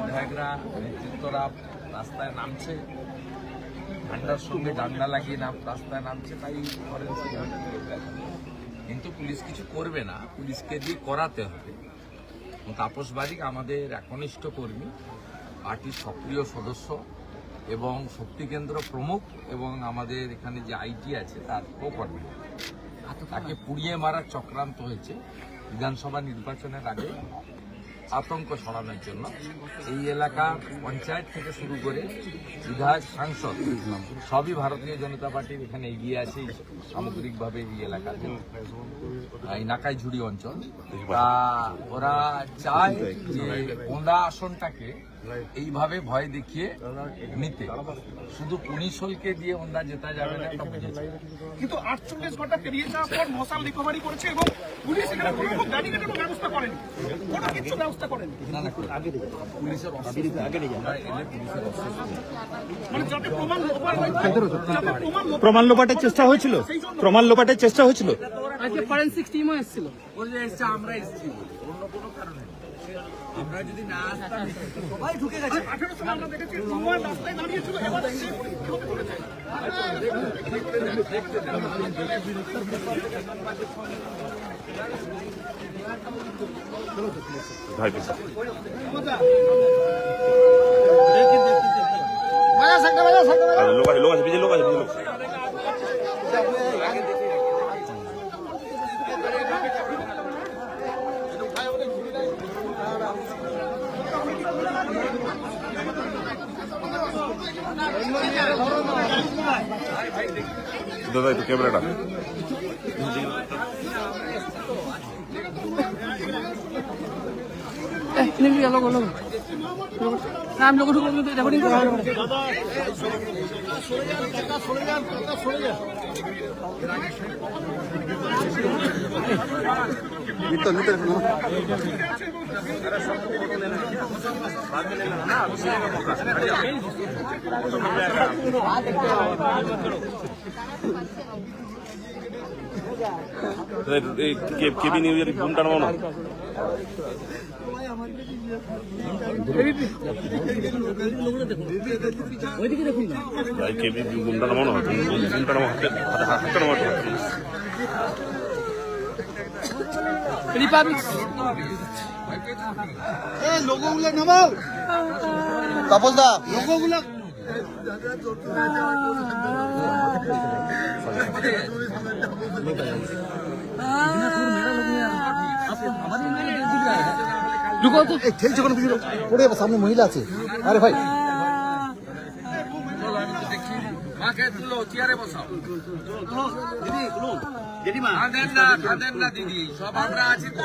বিধায়করা নেতৃত্বরা রাস্তায় নামছে, ঠান্ডার সঙ্গে ডান্ডা লাগিয়ে রাস্তায় নামছে, তাই কিন্তু পুলিশ কিছু করবে না, পুলিশকে দিয়ে করাতে হবে। তাপস বারিক আমাদের একনিষ্ঠ কর্মী, পার্টির সক্রিয় সদস্য এবং শক্তি কেন্দ্র প্রমুখ এবং আমাদের এখানে যে আইটি আছে তার কর্মী। তাকে পুড়িয়ে মারার চক্রান্ত হয়েছে বিধানসভা নির্বাচনের আগে আতঙ্ক ছড়ানোর জন্য। এই এলাকা পঞ্চায়েত থেকে শুরু করে বিধায়ক, সাংসদ সবই ভারতীয় জনতা পার্টির এখানে এগিয়ে আছে সামগ্রিকভাবে এই এলাকাতে, এই নাকাইঝুড়ি অঞ্চল। তা ওরা চায় যে কোন্দা আসনটাকে এইভাবে ভয় দেখিয়ে নিতে, শুধু পুনিশলকে দিয়ে ওন্দা জেতা যাবে না এটা বুঝেছে। কিন্তু 48 ঘন্টা পেরিয়ে যাওয়ার পর মশাল রিকভারি করেছে এবং পুলিশ এখানে কোনো ব্যারিকেডের ব্যবস্থা করেনি, কোনো কিছু ব্যবস্থা করেনি। না না, পুলিশের মানে যাতে প্রমাণ লোপাটের চেষ্টা হয়েছিল, প্রমাণ লোপাটের চেষ্টা হয়েছিল। আজকে ফরেনসিক টিমও এসেছিল, আমরা এসেছি অন্য কোনো কারণে। আমরা যদি না আসতাম সবাই ঢুকে গেছে। 18 সময় আমরা দেখেছি তোমার রাস্তায় দাঁড়িয়েছিল, এবার লোক আছে, বিজয় লোক আছে, বিজয় লোক। দাদা একটু ক্যামেরাটা আমি লোক রেকর্ডিং করে কেবি নিউজের ঘুমটা নামানো না, কেবি ঘুমটা নামানো হয়, ঘুমটা নামা হাতে হাতে নামাতে রিপাবলিক লোগোগুলো নামাও, তাপস দা লোগোগুলো খেলছে কোনো কিছু পড়ে সামনে মহিলা আছে। আরে ভাই মাকে তুলো, চেয়ারে বসাও। কাঁদেন না দিদি, সব আমরা আছি তো,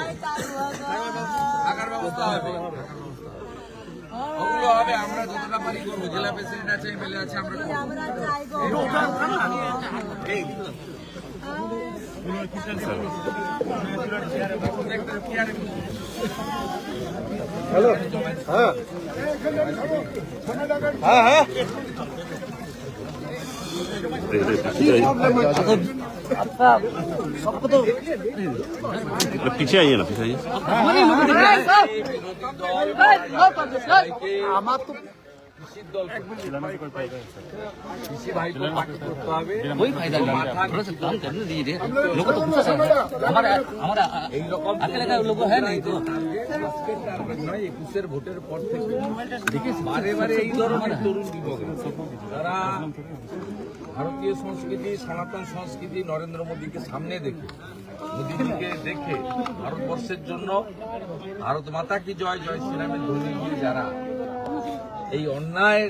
থাকার ব্যবস্থা হবে, ওগুলো হবে। আমরা যতটা পারি করবো, জেলা প্রেসিডেন্ট আছে, এমএলএ আছে, আমরা করবো। হ্যালো, হ্যাঁ হ্যাঁ হ্যাঁ पीछे आइए ना, पीछे आइए। আমার তো वही फायदा थोड़ा सा काम करने दीजिए, लोगों तो गुस्सा हमारा हमारा अकेले का लोगो है नहीं तो 21 ভোটের পর থেকে বারে বারে এই ধরনের তরুণ যুবক তারা ভারতীয় সংস্কৃতি, সনাতন সংস্কৃতি নরেন্দ্র মোদীকে সামনে দেখে, মোদীজিকে দেখে ভারতবর্ষের জন্য ভারত মাতা কি জয় জয় শ্রীরামের ধ্বনি দিয়ে যারা এই অন্যায়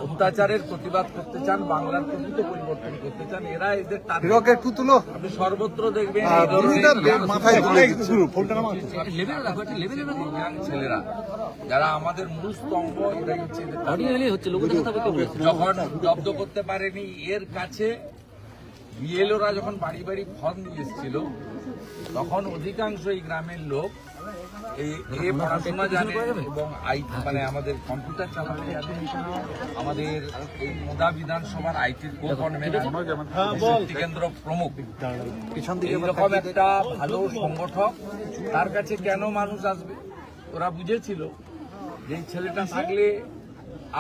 অত্যাচারের প্রতিবাদ করতে চান, বাংলার প্রকৃত পরিবর্তন করতে চান, এরা এদের আপনি সর্বত্র দেখবেন ছেলেরা যারা আমাদের মূল স্তম্ভ, এটাই হচ্ছে যখন জব্দ করতে পারেনি এর কাছে বিএলওরা যখন বাড়ি বাড়ি ফর্ম নিয়ে এসেছিল তখন অধিকাংশ এই গ্রামের লোক এই পড়াশোনা জানে এবং মানে আমাদের কম্পিউটার চালানো জানে, আমাদের এই মোদা বিধানসভার আইটির শক্তি কেন্দ্র প্রমুখ এইরকম একটা ভালো সংগঠক, তার কাছে কেন মানুষ আসবে? ওরা বুঝেছিল যে এই ছেলেটা থাকলে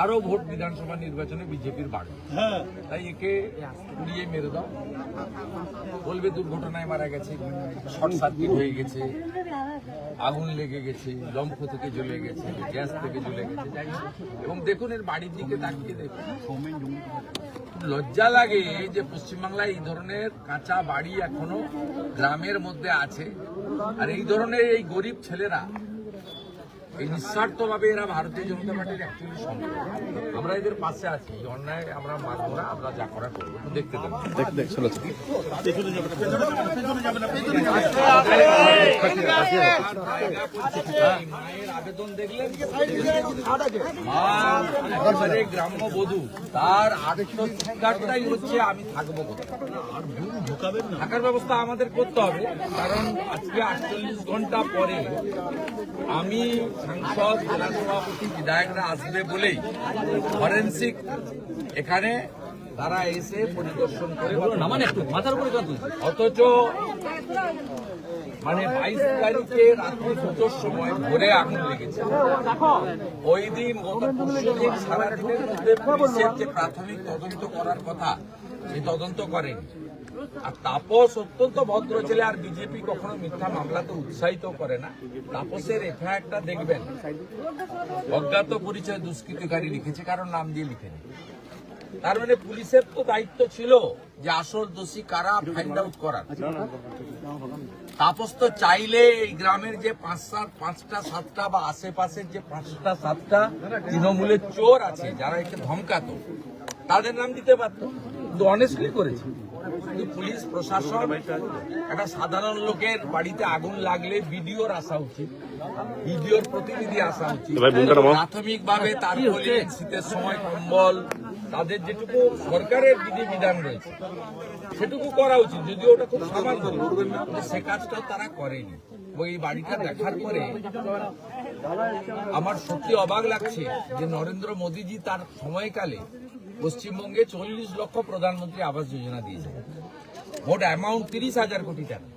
আরো ভোট বিধানসভা নির্বাচনে বিজেপির বাড়বে, তাই একে উড়িয়ে মেরে দাও, বলবে দুর্ঘটনায় মারা গেছে, শর্ট সার্কিট হয়ে গেছে, আগুন লেগে গেছে, লম্ফ থেকে জ্বলে গেছে, গ্যাস থেকে জ্বলে গেছে। এবং দেখুন এর বাড়ির দিকে তাকিয়ে দেখুন, লজ্জা লাগে যে পশ্চিমবাংলায় এই ধরনের কাঁচা বাড়ি এখনো গ্রামের মধ্যে আছে, আর এই ধরনের এই গরিব ছেলেরা এই নিঃস্বার্থভাবে এরা ভারতীয় জনতা পার্টির অ্যাকচুয়ালি সম্পদ। আমরা এদের পাশে আছি, এই অন্যায় আমরা মানব না, আমরা যা করা করবো। একটু দেখতে দেবো। মায়ের আবেদন দেখলেন, মা একেবারে গ্রাম্য বধূ, তার আত্মস্বীকারটাই হচ্ছে আমি থাকবো কোথায়। থাকার ব্যবস্থা আমাদের করতে হবে, কারণ আজকে 48 ঘন্টা পরে আমি সাংসদ, জেলা সভাপতি, বিধায়করা আসবে বলেই ফরেন্সিক এখানে তারা এসে পরিদর্শন করে, অথচ মানে 22 তারিখে রাত্রি 2টোর সময় ভোরে আগুন লেগেছে। ওই দিন গত পরশুদিন সারাদিনের মধ্যে পুলিশের যে প্রাথমিক তদন্ত করার কথা সেই তদন্ত করেনি। আর তাপস অত্যন্ত ভদ্র ছেলে, আর বিজেপি কখনো মিথ্যা মামলাতে উৎসাহিত করে না। তাপসের এফআইআরটা দেখবেন, অজ্ঞাত পরিচয় দুষ্কৃতিকারী লিখেছে, কারণ নাম দিয়ে লিখেনি। তার মানে পুলিশের তো দায়িত্ব ছিল যে আসল দোষী কারা ফাইন্ড আউট করার। তাপস তো চাইলে এই গ্রামের যে 5টা 7টা বা আশেপাশের যে 5টা 7টা তৃণমূলের চোর আছে যারা একে ধমকাতো, তাদের নাম দিতে পারত, কিন্তু অনেস্টলি করেছে। কিন্তু পুলিশ প্রশাসন, একটা সাধারণ লোকের বাড়িতে আগুন লাগলে বিডিওর আসা উচিত, বিডিওর প্রতিনিধি আসা উচিত, প্রাথমিকভাবে তার শীতের সময় কম্বল, তাদের যেটুকু সরকারের বিধিবিধান রয়েছে সেটুকু করা উচিত, যদিও ওটা খুব সামান্য, সে কাজটা তারা করেনি। এবং এই বাড়িটা দেখার পরে আমার সত্যি অবাক লাগছে যে নরেন্দ্র মোদীজি তার সময়কালে পশ্চিমবঙ্গে 40 লক্ষ প্রধানমন্ত্রী আবাস যোজনা দিয়েছে, মোট অ্যামাউন্ট 30,000 কোটি টাকা।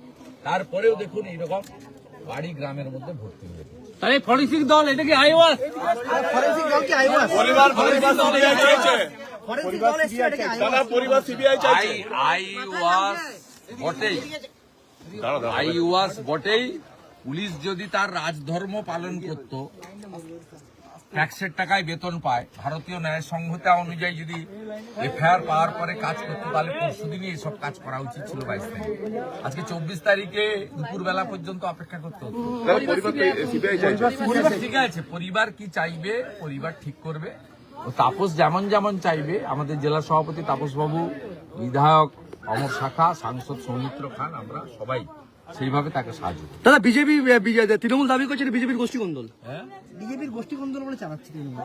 তারপরেও দেখুন এইরকম বাড়ি গ্রামের মধ্যে ভর্তি হয়ে গেছে। তাহলে ফরেন্সিক দল এটা কি আইওয়াস? ফরেন্সিক দল কি আইওয়াস? পরিবার সিবিআই চাইছে, ফরেন্সিক দল এসে এটা কি আইওয়াস? পরিবার সিবিআই চাইছে। আইওয়াস বটেই, আইওয়াস বটেই। পুলিশ যদি তার রাজধর্ম পালন করত, ট্যাক্সের টাকায় বেতন পায়, ভারতীয় ন্যায় সংহিতা অনুযায়ী যদি এফআইআর পাওয়ার পরে কাজ করতো, তাহলে পরশুদিনই এসব কাজ করা উচিত ছিল। 22 তারিখ, আজকে 24 তারিখে দুপুরবেলা পর্যন্ত অপেক্ষা করতে হতো। ঠিক আছে, পরিবার কি চাইবে পরিবার ঠিক করবে। ও তাপস যেমন যেমন চাইবে, আমাদের জেলা সভাপতি তাপস বাবু, বিধায়ক অমর শাখা, সাংসদ সৌমিত্র খান, আমরা সবাই সেইভাবে তাকে সাহায্য করি। দাদা বিজেপি তৃণমূল দাবি করছে বিজেপির গোষ্ঠী কোন্দল, হ্যাঁ, বিজেপির গোষ্ঠী কোন্দল বলে চালাচ্ছে তৃণমূল।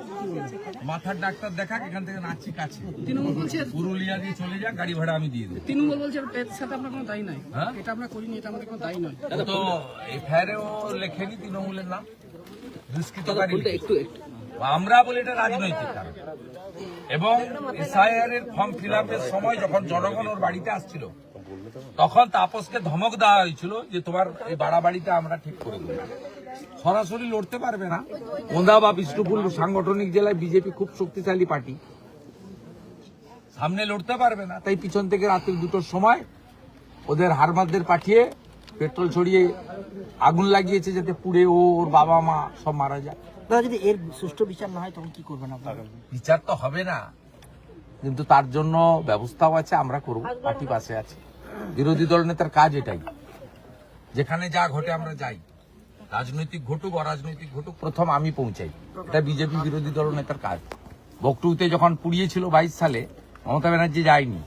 মাথার ডাক্তার দেখাক, এখান থেকে নাচি কাছে তৃণমূল বলছে, পুরুলিয়া দিয়ে চলে যাক, গাড়ি ভাড়া আমি দিয়ে দেবো। তৃণমূল বলছে এর সাথে আপনার কোনো দায়ী নাই, হ্যাঁ? এটা আমরা করিনি, এটা আমাদের কোনো দায়ী নয়। তো এফআইআরেও লেখেনি তৃণমূলের নাম, দুষ্কৃতকারী লিখেছে। আমরা বলি এটা রাজনৈতিক কারণ। এবং এসআইআর এর ফর্ম ফিল আপের সময় যখন জনগণ ওর বাড়িতে আসছিল, তখন তাপসকে ধমক দেওয়া হয়েছিল যে তোমার এই বাড়াবাড়িটা আমরা ঠিক করে দেবো। সরাসরি লড়তে পারবে না। ওন্দা বা বিষ্ণুপুর সাংগঠনিক জেলায় বিজেপি খুব শক্তিশালী পার্টি, সামনে লড়তে পারবে না, তাই পিছন থেকে রাত্রি 2টোর সময় ওদের হারমাদদের পাঠিয়ে পেট্রোল ছড়িয়ে আগুন লাগিয়েছে, যাতে পুড়ে ওর বাবা মা সব মারা যায়। দাদা যদি এর সুষ্ঠু বিচার না হয় তখন কি করবেন আপনারা? বিচার তো হবে না, কিন্তু তার জন্য ব্যবস্থাও আছে, আমরা করব, পার্টি পাশে আছে। বিরোধী দল নেতার কাজ এটাই, যেখানে যা ঘটে আমরা যাই, রাজনৈতিক ঘটুক অরাজনৈতিক ঘটুক, প্রথম আমি পৌঁছাই। এটা বিজেপি বিরোধী দল নেতার কাজ। বকটুতে যখন পুড়িয়েছিল 22 সালে, মমতা ব্যানার্জি যায়নি,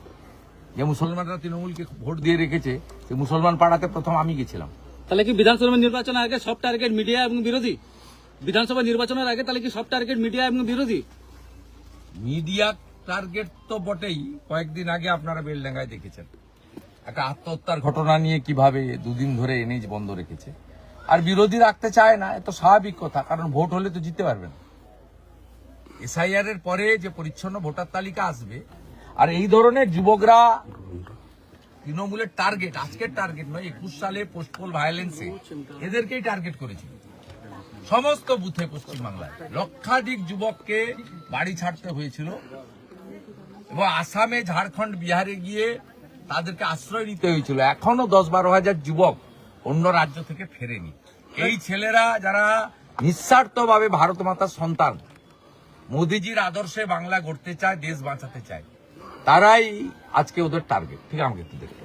যে মুসলমানরা তৃণমূলকে ভোট দিয়ে রেখেছে, সেই মুসলমান পাড়াতে প্রথম আমি গেছিলাম। তাহলে কি বিধানসভা নির্বাচনের আগে সব টার্গেট মিডিয়া এবং বিরোধী? বিধানসভা নির্বাচনের আগে তাহলে কি সব টার্গেট মিডিয়া এবং বিরোধী? মিডিয়া টার্গেট তো বটেই, কয়েকদিন আগে আপনারা বেলডাঙ্গায় দেখেছেন একটা আত্মহত্যার ঘটনা নিয়ে কিভাবে দুদিন ধরে এনএইচ বন্ধ রেখেছে, আর বিরোধী রাখতে চায় না, এত স্বাভাবিক কথা, কারণ ভোট হলে তো জিততে পারবে না। এসআইআর এর পরে যে পরিচ্ছন্ন ভোটার তালিকা আসবে, আর এই ধরনের যুবকরা তৃণমূলের টার্গেট, আজকের টার্গেট নয়, 21 সালে পোস্টপোল ভায়োলেন্সে এদেরকেই টার্গেট করেছিল সমস্ত বুথে পশ্চিমবাংলায়। লক্ষাধিক যুবককে বাড়ি ছাড়তে হয়েছিল এবং আসামে, ঝাড়খণ্ড, বিহারে গিয়ে তাদেরকে আশ্রয় নিতে হয়েছিল। এখনো 10-12 হাজার যুবক অন্য রাজ্য থেকে ফেরেনি। এই ছেলেরা যারা নিঃস্বার্থভাবে ভারত মাতার সন্তান, মোদিজির আদর্শে বাংলা গড়তে চায়, দেশ বাঁচাতে চায়, তারাই আজকে ওদের টার্গেট। ঠিক আমাকে একটু দেখতে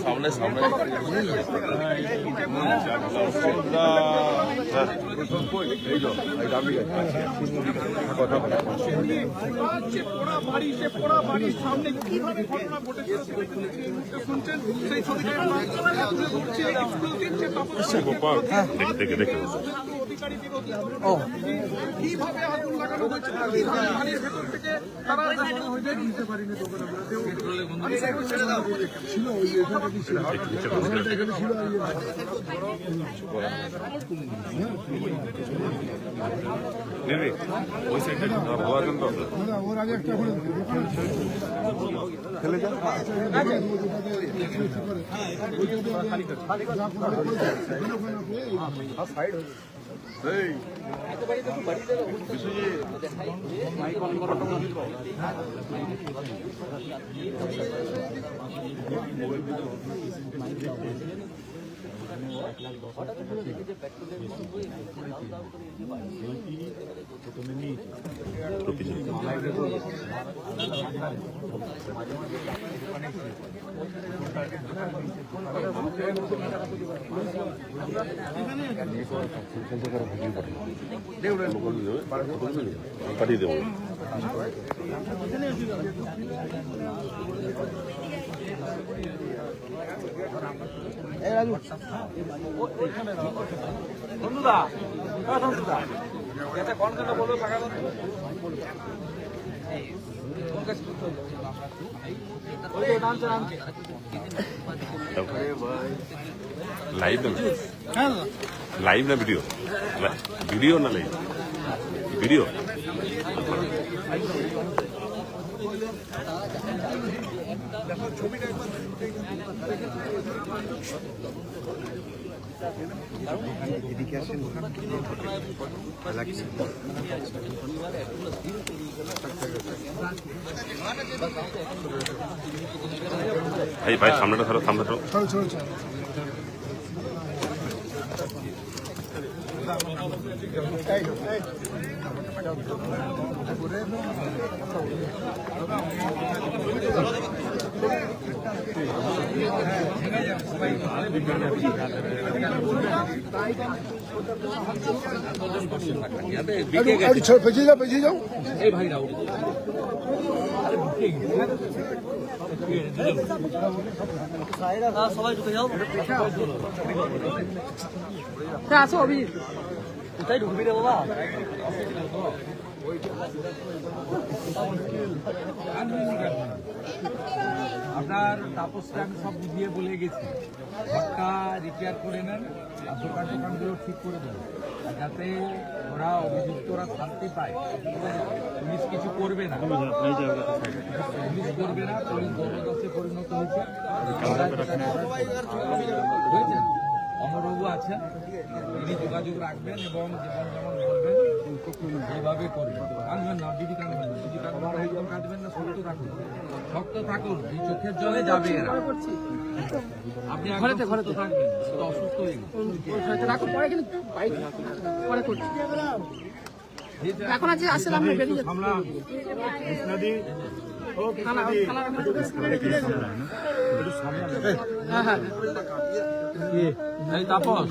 সামনে সামনে সামনে কিভাবে ঘটনা ঘটেছে শুনছেন, সেই ছবিটা দেখে দেখে অধিকারী বিরোধী কিভাবে আগুন লাগানো হয়েছে, কিভাবে বাড়ির ভেতর থেকে তারা দিতে পারিনি ওই সাইডে ভালো আছেন তো? ওর আগে একটা ফেলে যান। পাঠিয়ে দেবো। লাইভ না লাইভ না ভিডিও? ভিডিও না লাইভ? ভিডিও। ভাই ভাই সামনেটা ধরো, সামনেটা পেছিয়ে যাও। এই ভাইরা সবাই ঢুকে যাও, আসো অভি, কোথায় ঢুকবি রে বাবা? আপনার তাপসটা আমি সব বুঝিয়ে বলে গেছি, ঘরটা রিপেয়ার করে নেন আর দোকানগুলো ঠিক করে দেন, যাতে ওরা অভিযুক্তরা শান্তি পায়। পুলিশ কিছু করবে না, পুলিশ করবে না, পুলিশ জনদস্যে পরিণত হয়েছে। অমরবাবু আছেন, তিনি যোগাযোগ রাখবেন এবং যেমন যেমন বলবেন এইভাবে করবেন। কাঁদবেন না, দিদি কাঁদবেন না, দিদি কাঁদবেন না, একদম কাঁদবেন না, শক্ত থাকুন, শক্ত থাকুন, এই চোখের জলে যাবে এরা। আপনি ঘরেতে ঘরেতে থাকবেন, অসুস্থ হয়ে গেছে। এখন আজ আসলে আমরা বেরিয়ে যাচ্ছি হ্যাঁ হ্যাঁ এই তাপস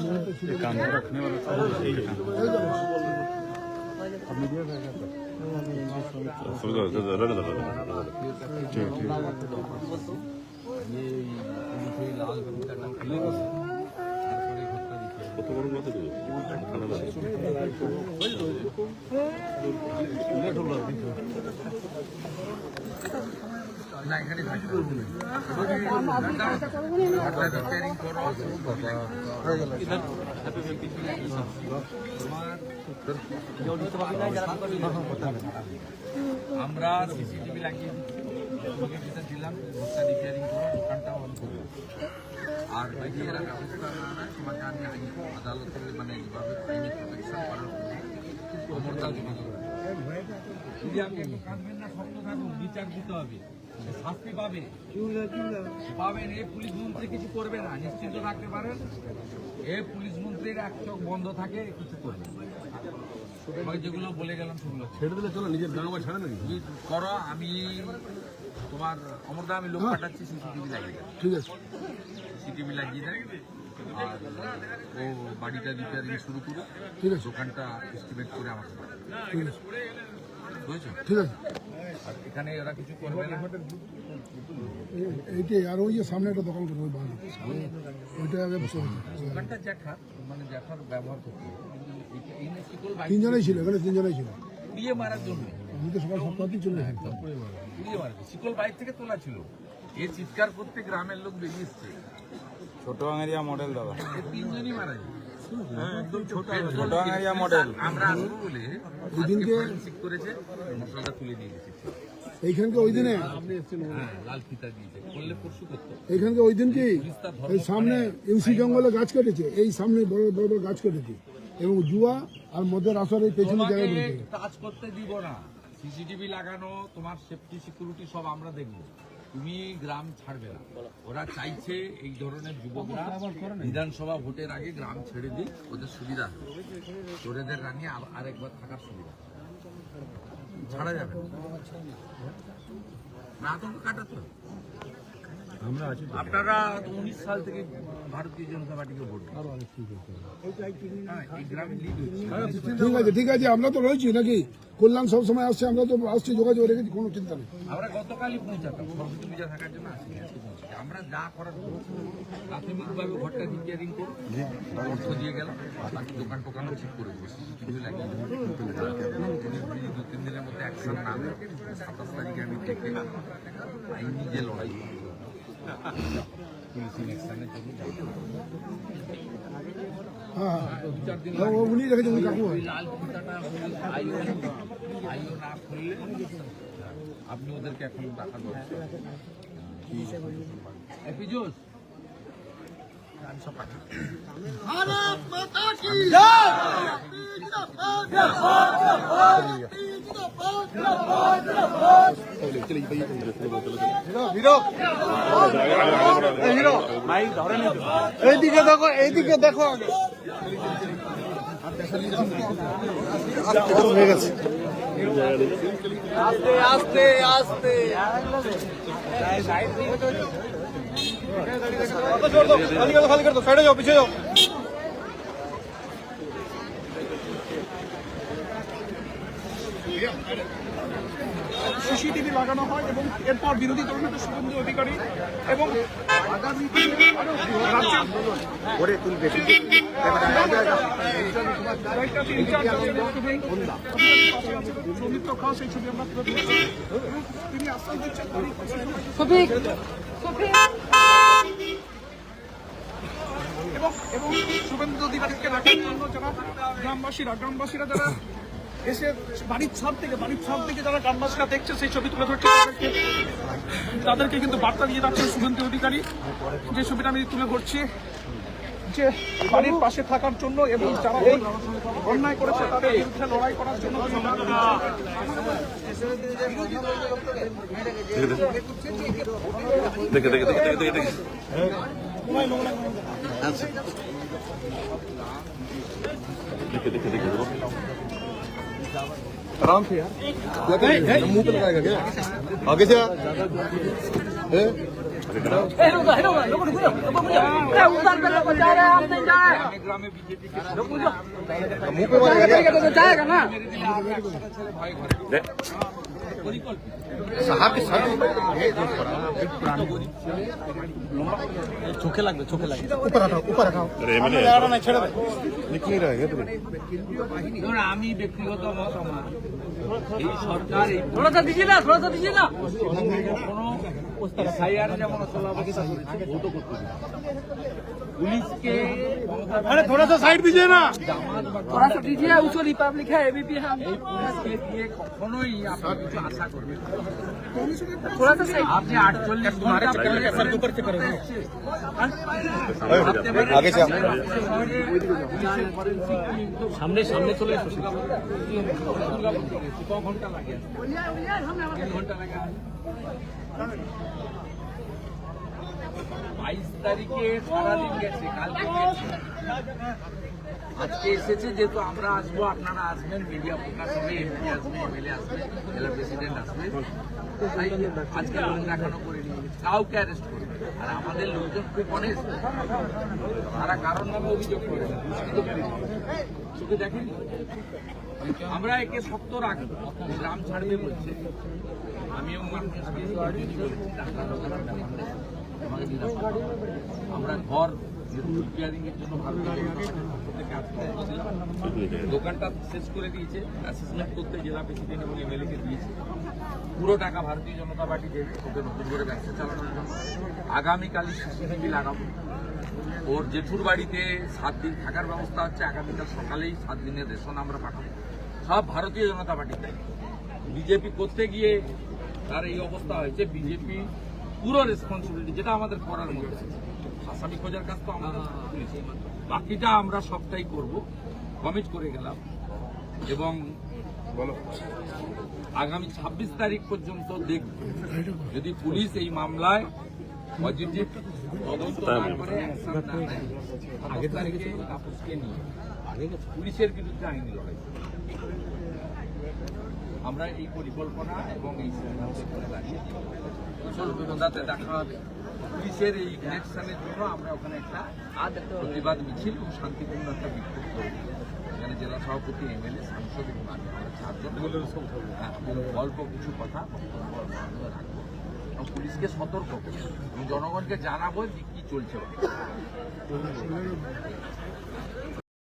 কত বড় কথা না এখানে থাকি আমরা সিসিটিভি লাগিয়ে দিলাম ভোটটা রিপেয়ারিং করো দোকানটা অন করবো আর বাকি এরা ব্যবস্থা না নেয় তোমাকে আমি আইনি আদালতে মানে যেভাবে আইনি প্রোটেকশন করার ক্ষমতা যদি আপনি থাকবেন না শক্ত থাকুন বিচার দিতে হবে শাস্তি পাবেন এই পুলিশ মন্ত্রী কিছু করবে না নিশ্চিন্ত থাকতে পারেন এই পুলিশ মন্ত্রীর এক চোখ বন্ধ থাকে কিছু করবে তোমাকে যেগুলো বলে গেলাম সেগুলো ছেড়ে দিলে চলো নিজের গাঁ ছাড়ে না করো আমি তোমার অমরদা আমি লোক পাঠাচ্ছি সিসিটিভি লাগিয়ে দেয় ঠিক আছে সিসিটিভি লাগিয়ে দেয় আর ও বাড়িটা রিপেয়ারিং শুরু করে ঠিক আছে দোকানটা এস্টিমেট করে আমাকে ঠিক আছে বুঝেছো ঠিক আছে আর এখানে ওরা কিছু করবে না এইটাই আর ওই যে সামনে একটা দোকান করবো ওই বাংলা ওইটা আগে দোকানটা জ্যাঠার মানে জ্যাঠার ব্যবহার করতে তিনজনেই ছিল এখানে তিনজনেই ছিল পুড়িয়ে মারার জন্য আমি তো সকাল সপ্তাহতেই চলে গেছি পুড়িয়ে মারা শিকল বাইর থেকে তোলা ছিল এ চিৎকার করতে গ্রামের লোক বেরিয়ে এসছে ছোট আঙারিয়া মডেল দাদা তিনজনই মারা যায় ছোট আঙারিয়া মডেল আমরা আসবো বলে ওইদিনকে ঠিক করেছে মশলাটা তুলে দিয়ে গেছে এইখানকে ওই দিনে হ্যাঁ লাল ফিতা দিয়েছে করলে পরশু করতো এইখানকে ওই দিনকে এই সামনে ইউসি জঙ্গলে গাছ কেটেছে এই সামনে বড় বড় বড় গাছ কেটেছে এবং জুয়া আর মদের আসর এই পেছনে জায়গায় বলতে কাজ করতে দিব না সিসিটিভি লাগানো তোমার সেফটি সিকিউরিটি সব আমরা দেখবো তুমি গ্রাম ছাড়বে না ওরা চাইছে এই ধরনের যুবকরা বিধানসভা ভোটের আগে গ্রাম ছেড়ে দিই ওদের সুবিধা চোরেদের রানিয়ে আরেকবার থাকার সুবিধা ছাড়া যাবে না আতঙ্ক কাটাতে হবে আপনারা 19 সাল থেকে ভারতীয় জনতা পার্টিকে ভোট এই গ্রামে লিড হচ্ছে ঠিক আছে আমরা তো রয়েছি নাকি কল্যাণ সবসময় আসছে আমরা তো আসছি যোগাযোগ রেখেছি কোনো চিন্তা নেই আমরা গতকালই পৌঁছাতাম সরস্বতী পূজা থাকার জন্য আসি আমরা যা করার প্রাথমিকভাবে ঘরটা রিপেয়ারিং করে অর্থ দিয়ে গেলাম বাকি দোকান টোকানও ঠিক করে দেবো সিসিটিভি লাগিয়ে দেবো 2-3 দিনের মধ্যে অ্যাকশন না নেয় 27 তারিখে আমি দেখে আইনি যে লড়াই পুলিশিং অ্যাকশনের জন্য হ্যাঁ উনি রেখেছেন উনি কাকু হয় লাল ফিতাটা আইও না খুললে আপনি ওদেরকে এখন টাকা দেবেন এপিজোস আমি সব পাঠাবো এইদিকে দেখো এইদিকে দেখো আগে হয়ে গেছে আস্তে আস্তে খালি করে সাইডে যাও পিছিয়ে যাও সিসিটিভি লাগানো হয় এবং এরপর বিরোধী দলনেতা শুভেন্দু অধিকারী এবং আগামী সৌমিত্র খাস এই ছবি আমরা তুলে ধরেছি তিনি আশ্বাস দিচ্ছেন এবং শুভেন্দু অধিকারীকে রাখার জন্য যারা গ্রামবাসীরা যারা এসে বাড়ির ছাদ থেকে যারা গ্রামবাসীরা দেখছে সেই ছবি তুলে ধরছে তাদেরকে কিন্তু বার্তা দিয়ে যাচ্ছেন শুভেন্দু অধিকারী যে ছবিটা আমি তুলে ধরছি যে বাড়ির পাশে থাকার জন্য এবং যারা এই অন্যায় করেছে তাদের বিরুদ্ধে লড়াই করার জন্য দেখে দেখে आराम से यार मुंह पे लगाएगा क्या आगे से उतार कर लोग जा रहे हैं, हम नहीं जाए। मुंह पे मारेगा तो जाएगा ना। চোখে লাগবে চোখে লাগবে ऊपर हटाओ এমএলএ लिख नहीं रहेगा तुम्हें ধরুন, আমি ব্যক্তিগত মত আমার এই সরকার এই थोड़ा सा दीजिए ना, थोड़ा सा दीजिए ना। কোনো এসআইআর যেমন চলা অবস্থা করেছে, ভোটও করতে দিবে। পুলিশকে थोड़ा सा साइड दीजिए ना थोड़ा सा दीजिए, उसको रिपब्लिक है, एबीपी है। এই পুলিশকে দিয়ে কখনোই আপনি কিছু আশা করবেন না। थोड़ा सा साइड। আপনি 48 ঘন্টা आगे से সামনে সামনে চলে এসো ঘন্টা লাগে 3 ঘন্টা লাগে 22 তারিখে সারাদিন গেছে, কালকে গেছে, আজকে এসেছে। যেহেতু আমরা আসবো, আপনারা আসবেন, মিডিয়া প্রকাশ হবে, এমপি আসবে, এমএলএ আসবে, জেলা প্রেসিডেন্ট আসবে, তাই আজকে লোক দেখানো করে নিয়ে কাউকে অ্যারেস্ট করবে। আর আমাদের লোকজন খুব অনেস্ট, তারা কারণ নামে অভিযোগ করে না, চোখে দেখেন। আমরা একে শক্ত রাখবো, গ্রাম ছাড়বে বলছে। আমিও আমাকে নিরাপদ। আমরা ঘর রিপেয়ারিং এর জন্য দোকানটা শেষ করে দিয়েছে, অ্যাসেসমেন্ট করতে জেলা প্রেসিডেন্ট এবং এমএলএ কে দিয়েছে। পুরো টাকা ভারতীয় জনতা পার্টি দেবে ওকে নতুন করে ব্যবসা চালানোর জন্য। আগামীকালই সিসিটিভি লাগাবো। ওর জেঠুর বাড়িতে 7 দিন থাকার ব্যবস্থা হচ্ছে, আগামীকাল সকালেই 7 দিনের রেশন আমরা পাঠাবো। সব ভারতীয় জনতা পার্টি তাই। বিজেপি করতে গিয়ে তার এই অবস্থা হয়েছে। বিজেপি পুরো রেসপন্সিবিলিটি, যেটা আমাদের করার মধ্যে আসামি খোঁজার কাজ তো আমাদের, বাকিটা আমরা সবটাই করব, কমিট করে গেলাম। এবং আগামী 26 তারিখ পর্যন্ত দেখব, যদি পুলিশ এই মামলায় পজিটিভ তদন্ত না করে অ্যাকশন না নেয়, 28 তারিখে তাপসকে নিয়ে পুলিশের বিরুদ্ধে আইনি লড়াই। আমরা এই পরিকল্পনা এবং এই সিদ্ধান্তের করে দাঁড়িয়ে সর্বদাতে দেখা হবে। পুলিশের এই ইলেকশনের জন্য আমরা ওখানে একটা প্রতিবাদ মিছিল ও শান্তিপূর্ণ একটা বিক্ষোভ করব। এখানে জেলা সভাপতি, এমএলএ, সাংসদ এবং আমি, আমরা 4 জন অল্প কিছু কথা রাখবো এবং পুলিশকে সতর্ক করবো এবং জনগণকে জানাবো যে কি চলছে।